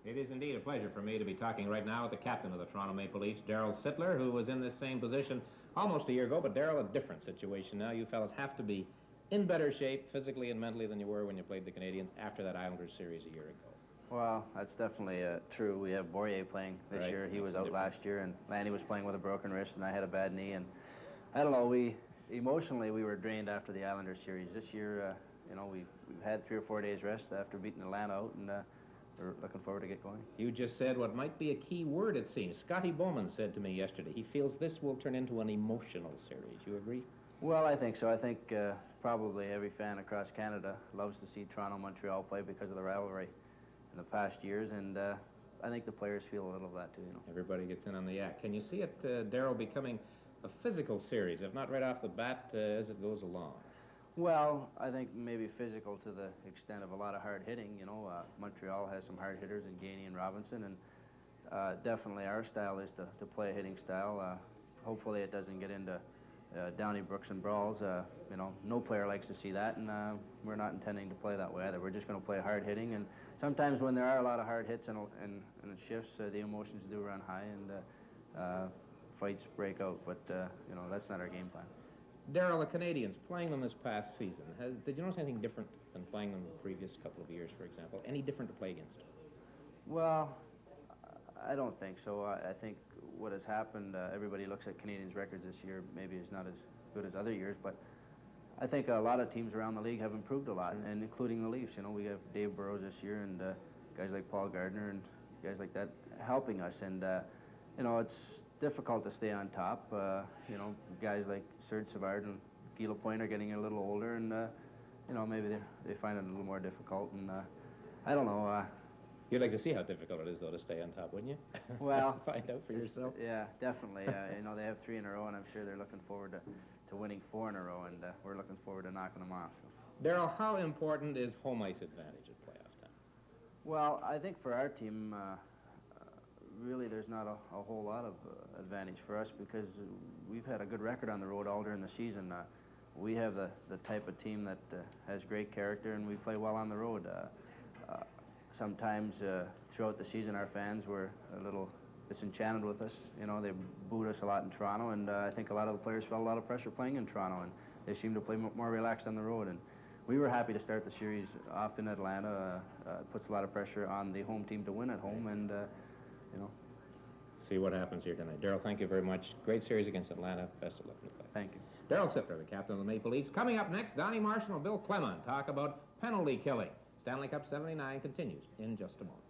It is indeed a pleasure for me to be talking right now with the captain of the Toronto Maple Leafs, Darryl Sittler, who was in this same position almost a year ago. But, Darryl, a different situation now. You fellas have to be in better shape physically and mentally than you were when you played the Canadiens after that Islanders series a year ago. Well, that's definitely true. We have Borje playing this year. He was out last year, and Lanny was playing with a broken wrist, and I had a bad knee. And I don't know, emotionally we were drained after the Islanders series. This year, we've had 3 or 4 days rest after beating Atlanta out, and we're looking forward to get going. You just said what might be a key word, it seems. Scotty Bowman said to me yesterday he feels this will turn into an emotional series. You agree? Well, I think so. I think probably every fan across Canada loves to see Toronto-Montreal play because of the rivalry in the past years, and I think the players feel a little of that too. Everybody gets in on the act. Can you see it, Darryl, becoming a physical series, if not right off the bat, as it goes along? Well, I think maybe physical to the extent of a lot of hard hitting. Montreal has some hard hitters in Gainey and Robinson, and definitely our style is to play a hitting style. Hopefully it doesn't get into Donnybrook's and brawls. No player likes to see that, and we're not intending to play that way either. We're just going to play hard hitting, and sometimes when there are a lot of hard hits and shifts, the emotions do run high, and fights break out, but that's not our game plan. Darryl, the Canadiens, playing them this past season, did you notice anything different than playing them the previous couple of years, for example? Any different to play against? Well, I don't think so. I think what has happened, everybody looks at Canadiens' records this year, maybe it's not as good as other years, but I think a lot of teams around the league have improved a lot, and including the Leafs. We have Dave Burrows this year, and guys like Paul Gardner and guys like that helping us, and it's difficult to stay on top. Guys like Serge Savard and Guy Lapointe are getting a little older, and maybe they find it a little more difficult, and I don't know. You'd like to see how difficult it is, though, to stay on top, wouldn't you? Well, find out for yourself. Yeah, definitely. They have 3 in a row, and I'm sure they're looking forward to winning 4 in a row, and we're looking forward to knocking them off. So. Darryl, how important is home ice advantage at playoff time? Well, I think for our team, really there's not a whole lot of advantage for us because we've had a good record on the road all during the season. We have the type of team that has great character, and we play well on the road. Sometimes throughout the season, our fans were a little disenchanted with us. They booed us a lot in Toronto, and I think a lot of the players felt a lot of pressure playing in Toronto, and they seemed to play more relaxed on the road. And we were happy to start the series off in Atlanta. It puts a lot of pressure on the home team to win at home, and see what happens here tonight. Darryl, thank you very much. Great series against Atlanta. Best of luck in the play. Thank you. Darryl Sittler, the captain of the Maple Leafs. Coming up next, Donnie Marshall and Bill Clement talk about penalty killing. Stanley Cup 79 continues in just a moment.